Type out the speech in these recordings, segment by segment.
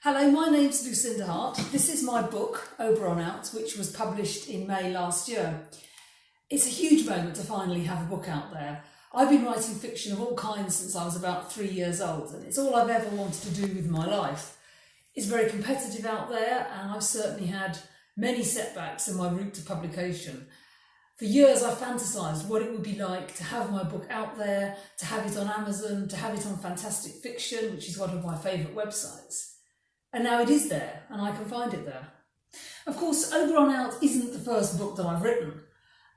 Hello, my name's Lucinda Hart. This is my book, Oberon out, which was published in May last year. It's a huge moment to finally have a book out there. I've been writing fiction of all kinds since I was about 3 years old, and it's all I've ever wanted to do with my life. It's very competitive out there, and I've certainly had many setbacks in my route to publication. For years I've fantasised what it would be like to have my book out there, to have it on Amazon, to have it on Fantastic Fiction, which is one of my favourite websites. And now it is there, and I can find it there. Of course, Oberon Out isn't the first book that I've written.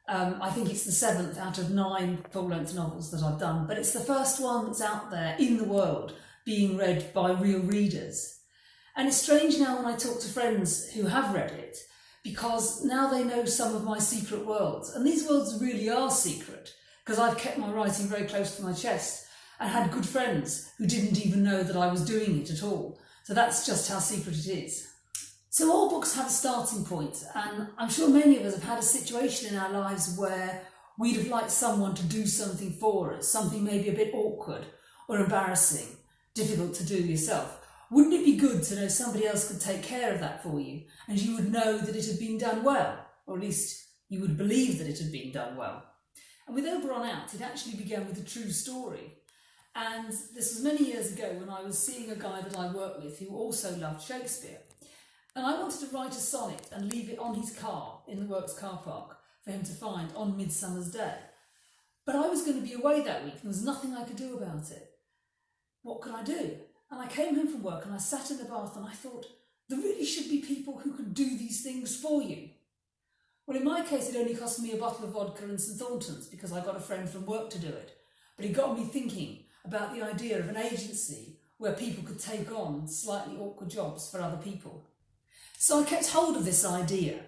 I think it's the 7th out of 9 full-length novels that I've done, but it's the first one that's out there in the world, being read by real readers. And it's strange now when I talk to friends who have read it, because now they know some of my secret worlds. And these worlds really are secret, because I've kept my writing very close to my chest and had good friends who didn't even know that I was doing it at all. So that's just how secret it is. So all books have a starting point, and I'm sure many of us have had a situation in our lives where we'd have liked someone to do something for us, something maybe a bit awkward or embarrassing, difficult to do yourself. Wouldn't it be good to know somebody else could take care of that for you, and you would know that it had been done well, or at least you would believe that it had been done well? And with Oberon Out, it actually began with a true story. And this was many years ago when I was seeing a guy that I worked with who also loved Shakespeare. And I wanted to write a sonnet and leave it on his car in the works car park for him to find on Midsummer's Day. But I was going to be away that week and there was nothing I could do about it. What could I do? And I came home from work and I sat in the bath and I thought, there really should be people who can do these things for you. Well, in my case, it only cost me a bottle of vodka and some Thorntons because I got a friend from work to do it. But it got me thinking about the idea of an agency where people could take on slightly awkward jobs for other people. So I kept hold of this idea,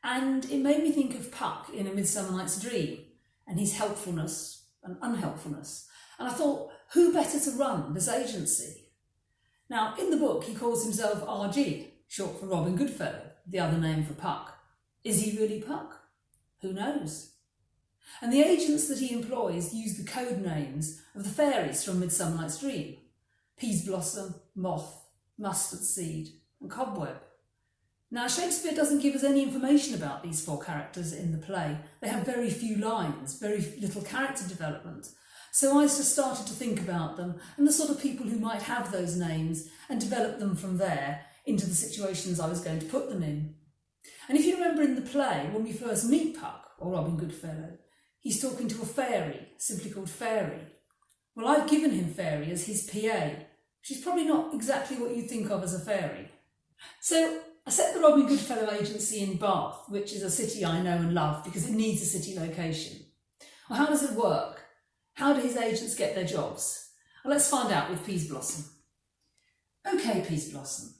and it made me think of Puck in A Midsummer Night's Dream and his helpfulness and unhelpfulness. And I thought, who better to run this agency? Now, in the book, he calls himself RG, short for Robin Goodfellow, the other name for Puck. Is he really Puck? Who knows? And the agents that he employs use the code names of the fairies from Midsummer Night's Dream: Peaseblossom, Moth, Mustard Seed and Cobweb. Now, Shakespeare doesn't give us any information about these 4 characters in the play. They have very few lines, very little character development. So I just started to think about them and the sort of people who might have those names and develop them from there into the situations I was going to put them in. And if you remember in the play, when we first meet Puck, or Robin Goodfellow, he's talking to a fairy, simply called Fairy. Well, I've given him Fairy as his PA. She's probably not exactly what you'd think of as a fairy. So I set the Robin Goodfellow agency in Bath, which is a city I know and love because it needs a city location. Well, how does it work? How do his agents get their jobs? Well, let's find out with Peaseblossom. OK, Peaseblossom,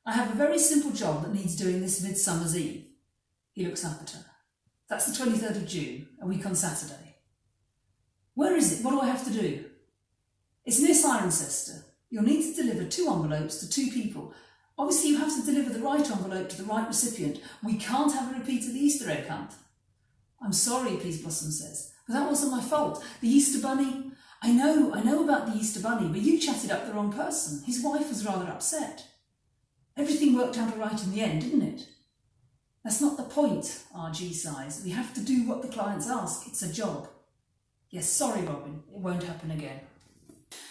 I have a very simple job that needs doing this Midsummer's Eve. He looks up at her. That's the 23rd of June, a week on Saturday. Where is it? What do I have to do? It's near Cirencester. You'll need to deliver 2 envelopes to 2 people. Obviously, you have to deliver the right envelope to the right recipient. We can't have a repeat of the Easter egg hunt. I'm sorry, Peaseblossom says, but that wasn't my fault. The Easter Bunny... I know about the Easter Bunny, but you chatted up the wrong person. His wife was rather upset. Everything worked out all right in the end, didn't it? That's not the point, RG sighs. We have to do what the clients ask. It's a job. Yes, sorry, Robin. It won't happen again.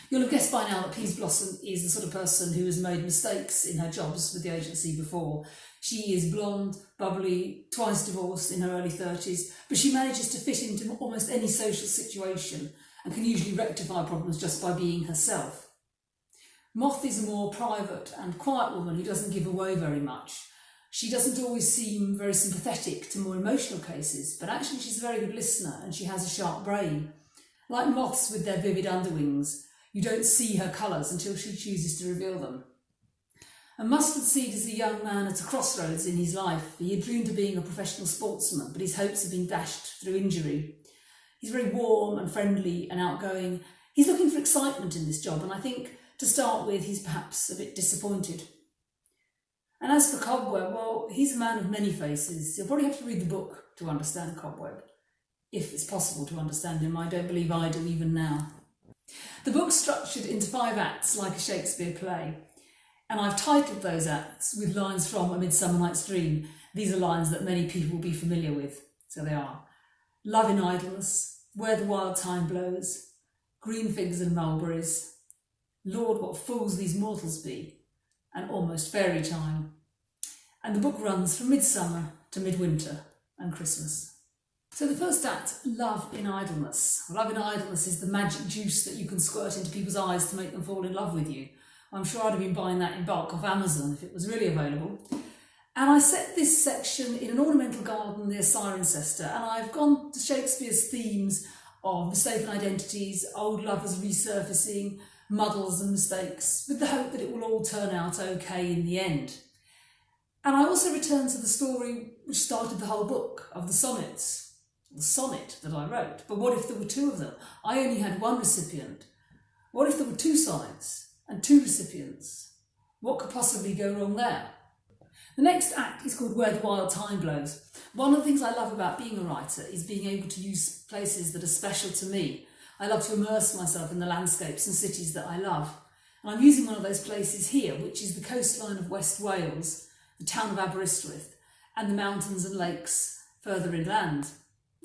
You'll have guessed by now that Peaseblossom is the sort of person who has made mistakes in her jobs with the agency before. She is blonde, bubbly, twice divorced in her early 30s, but she manages to fit into almost any social situation and can usually rectify problems just by being herself. Moth is a more private and quiet woman who doesn't give away very much. She doesn't always seem very sympathetic to more emotional cases, but actually she's a very good listener and she has a sharp brain. Like moths with their vivid underwings, you don't see her colours until she chooses to reveal them. And Mustard Seed is a young man at a crossroads in his life. He had dreamed of being a professional sportsman, but his hopes have been dashed through injury. He's very warm and friendly and outgoing. He's looking for excitement in this job, and I think, to start with, he's perhaps a bit disappointed. And as for Cobweb, well, he's a man of many faces. You'll probably have to read the book to understand Cobweb, if it's possible to understand him. I don't believe I do even now. The book's structured into 5 acts like a Shakespeare play. And I've titled those acts with lines from A Midsummer Night's Dream. These are lines that many people will be familiar with. So they are: Love in idleness, where the wild time blows, green figs and mulberries, Lord, what fools these mortals be, and almost fairy time. And the book runs from midsummer to midwinter and Christmas. So the first act, Love in idleness. Love in idleness is the magic juice that you can squirt into people's eyes to make them fall in love with you. I'm sure I'd have been buying that in bulk off Amazon if it was really available. And I set this section in an ornamental garden near Cirencester, and I've gone to Shakespeare's themes of mistaken identities, old lovers resurfacing, muddles and mistakes, with the hope that it will all turn out okay in the end. And I also return to the story which started the whole book, of the sonnets, the sonnet that I wrote. But what if there were two of them? I only had one recipient. What if there were two sonnets and two recipients? What could possibly go wrong there? The next act is called Where the Wild Time Blows. One of the things I love about being a writer is being able to use places that are special to me. I love to immerse myself in the landscapes and cities that I love. And I'm using one of those places here, which is the coastline of West Wales, the town of Aberystwyth, and the mountains and lakes further inland.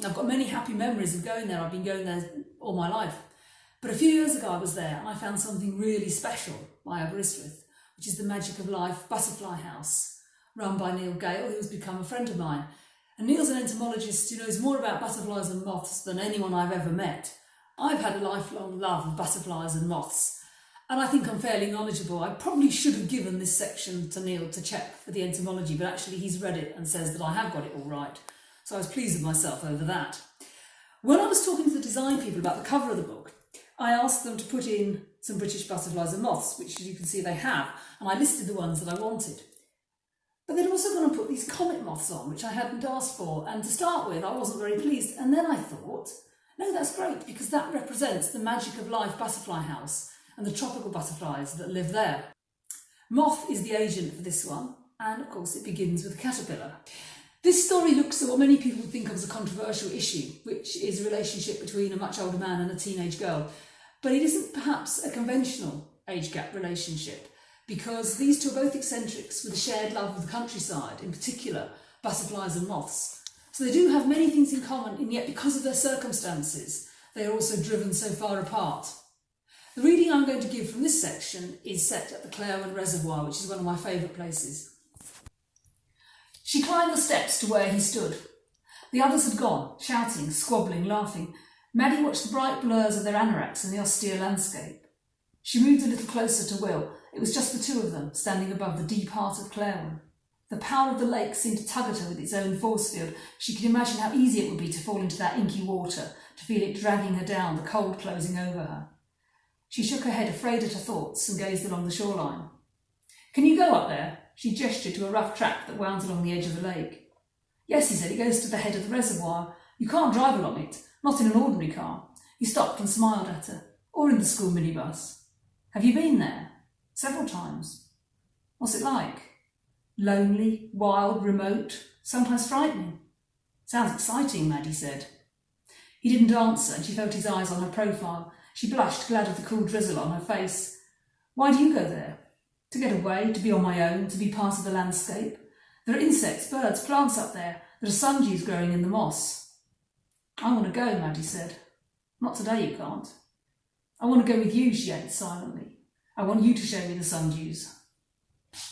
I've got many happy memories of going there. I've been going there all my life. But a few years ago I was there and I found something really special by Aberystwyth, which is the Magic of Life Butterfly House, run by Neil Gale, who has become a friend of mine. And Neil's an entomologist who knows more about butterflies and moths than anyone I've ever met. I've had a lifelong love of butterflies and moths, and I think I'm fairly knowledgeable. I probably should have given this section to Neil to check for the entomology, but actually he's read it and says that I have got it all right. So I was pleased with myself over that. When I was talking to the design people about the cover of the book, I asked them to put in some British butterflies and moths, which as you can see they have, and I listed the ones that I wanted. But they'd also gone and put these comet moths on, which I hadn't asked for, and to start with I wasn't very pleased. And then I thought, no, that's great, because that represents the Magic of Life Butterfly House and the tropical butterflies that live there. Moth is the agent for this one, and of course it begins with a caterpillar. This story looks at what many people would think of as a controversial issue, which is a relationship between a much older man and a teenage girl. But it isn't perhaps a conventional age gap relationship, because these two are both eccentrics with a shared love of the countryside, in particular butterflies and moths. So they do have many things in common, and yet because of their circumstances, they are also driven so far apart. The reading I'm going to give from this section is set at the Clairwen Reservoir, which is one of my favourite places. She climbed the steps to where he stood. The others had gone, shouting, squabbling, laughing. Maddie watched the bright blurs of their anoraks in the austere landscape. She moved a little closer to Will. It was just the two of them, standing above the deep heart of Clairwen. The power of the lake seemed to tug at her with its own force field. She could imagine how easy it would be to fall into that inky water, to feel it dragging her down, the cold closing over her. She shook her head, afraid at her thoughts, and gazed along the shoreline. "Can you go up there?" She gestured to a rough track that wound along the edge of the lake. "Yes," he said, "it goes to the head of the reservoir. You can't drive along it, not in an ordinary car." He stopped and smiled at her. "Or in the school minibus." "Have you been there?" "Several times." "What's it like?" "Lonely, wild, remote, sometimes frightening." "Sounds exciting," Maddie said. He didn't answer, and she felt his eyes on her profile. She blushed, glad of the cool drizzle on her face. "Why do you go there?" "To get away, to be on my own, to be part of the landscape. There are insects, birds, plants up there. There are sundews growing in the moss." "I want to go," Maddie said. "Not today, you can't." "I want to go with you," she added silently. "I want you to show me the sundews."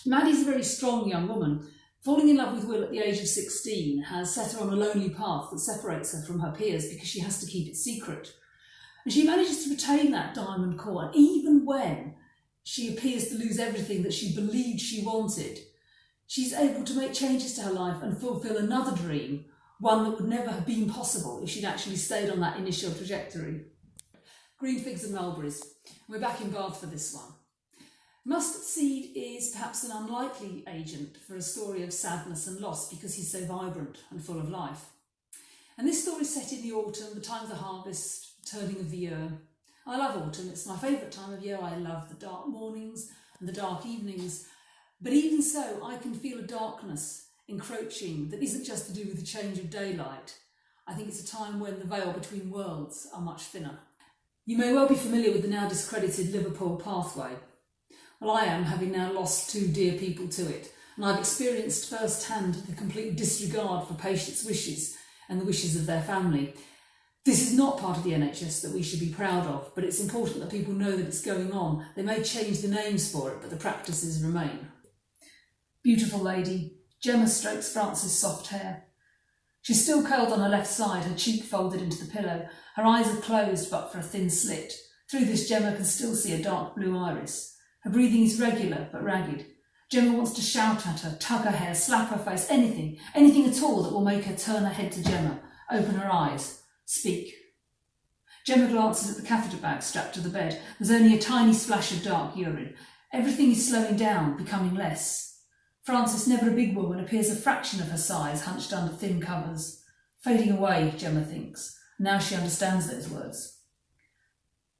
Maddie's a very strong young woman. Falling in love with Will at the age of 16 has set her on a lonely path that separates her from her peers because she has to keep it secret. And she manages to retain that diamond core, and even when she appears to lose everything that she believed she wanted, she's able to make changes to her life and fulfil another dream, one that would never have been possible if she'd actually stayed on that initial trajectory. Green figs and mulberries. We're back in Bath for this one. Mustard seed is perhaps an unlikely agent for a story of sadness and loss because he's so vibrant and full of life. And this story is set in the autumn, the time of the harvest, turning of the year. I love autumn, it's my favourite time of year. I love the dark mornings and the dark evenings. But even so, I can feel a darkness encroaching that isn't just to do with the change of daylight. I think it's a time when the veil between worlds are much thinner. You may well be familiar with the now discredited Liverpool pathway. Well, I am, having now lost 2 dear people to it, and I've experienced firsthand the complete disregard for patients' wishes and the wishes of their family. This is not part of the NHS that we should be proud of, but it's important that people know that it's going on. They may change the names for it, but the practices remain. Beautiful lady. Gemma strokes Frances' soft hair. She's still curled on her left side, her cheek folded into the pillow. Her eyes are closed but for a thin slit. Through this, Gemma can still see a dark blue iris. Her breathing is regular but ragged. Gemma wants to shout at her, tug her hair, slap her face, anything at all that will make her turn her head to Gemma, open her eyes, speak. Gemma glances at the catheter bag strapped to the bed. There's only a tiny splash of dark urine. Everything is slowing down, becoming less. Frances, never a big woman, appears a fraction of her size, hunched under thin covers. Fading away, Gemma thinks. Now she understands those words.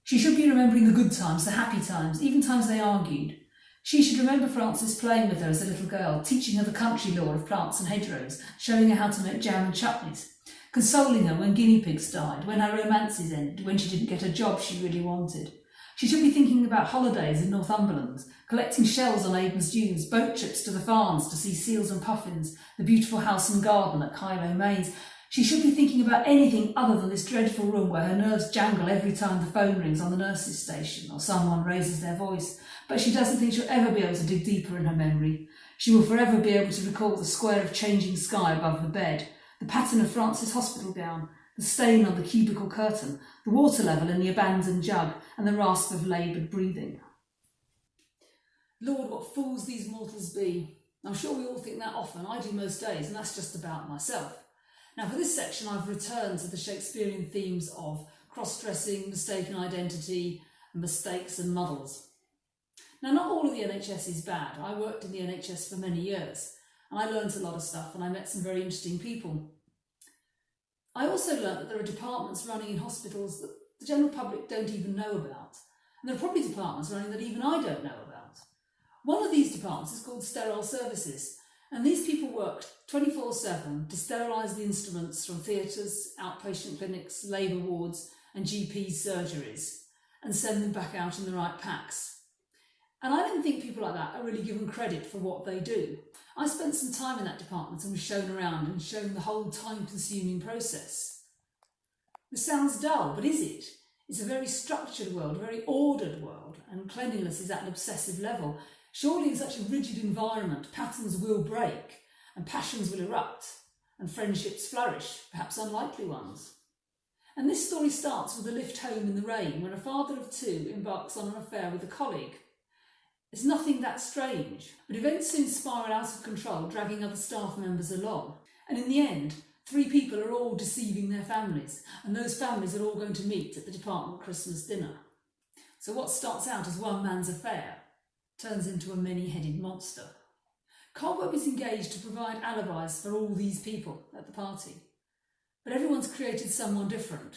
She should be remembering the good times, the happy times, even times they argued. She should remember Frances playing with her as a little girl, teaching her the country lore of plants and hedgerows, showing her how to make jam and chutneys, consoling her when guinea pigs died, when her romances ended, when she didn't get a job she really wanted. She should be thinking about holidays in Northumberland, collecting shells on Avon's dunes, boat trips to the farms to see seals and puffins, the beautiful house and garden at Kyloe Mains. She should be thinking about anything other than this dreadful room where her nerves jangle every time the phone rings on the nurse's station or someone raises their voice. But she doesn't think she'll ever be able to dig deeper in her memory. She will forever be able to recall the square of changing sky above the bed, the pattern of Frances' hospital gown, the stain on the cubicle curtain, the water level in the abandoned jug, and the rasp of laboured breathing. Lord, what fools these mortals be. I'm sure we all think that often. I do most days, and that's just about myself. Now, for this section, I've returned to the Shakespearean themes of cross-dressing, mistaken identity, mistakes and muddles. Now, not all of the NHS is bad. I worked in the NHS for many years, and I learned a lot of stuff, and I met some very interesting people. I also learnt that there are departments running in hospitals that the general public don't even know about. And there are probably departments running that even I don't know about. One of these departments is called Sterile Services, and these people work 24/7 to sterilise the instruments from theatres, outpatient clinics, labour wards and GPs' surgeries and send them back out in the right packs. And I don't think people like that are really given credit for what they do. I spent some time in that department and was shown around and shown the whole time-consuming process. This sounds dull, but is it? It's a very structured world, a very ordered world, and cleanliness is at an obsessive level. Surely in such a rigid environment, patterns will break, and passions will erupt, and friendships flourish, perhaps unlikely ones. And this story starts with a lift home in the rain, when a father of 2 embarks on an affair with a colleague. It's nothing that strange, but events soon spiral out of control, dragging other staff members along. And in the end, 3 people are all deceiving their families, and those families are all going to meet at the department Christmas dinner. So what starts out as one man's affair turns into a many-headed monster. Cobweb is engaged to provide alibis for all these people at the party, but everyone's created someone different.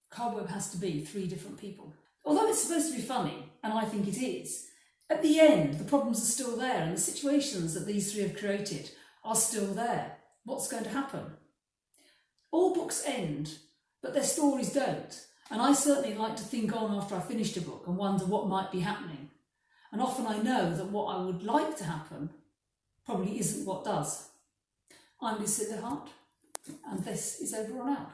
Cobweb has to be 3 different people. Although it's supposed to be funny, and I think it is, at the end, the problems are still there and the situations that these 3 have created are still there. What's going to happen? All books end, but their stories don't. And I certainly like to think on after I've finished a book and wonder what might be happening. And often I know that what I would like to happen probably isn't what does. I'm Lucinda Hart, and this is Oberon Out.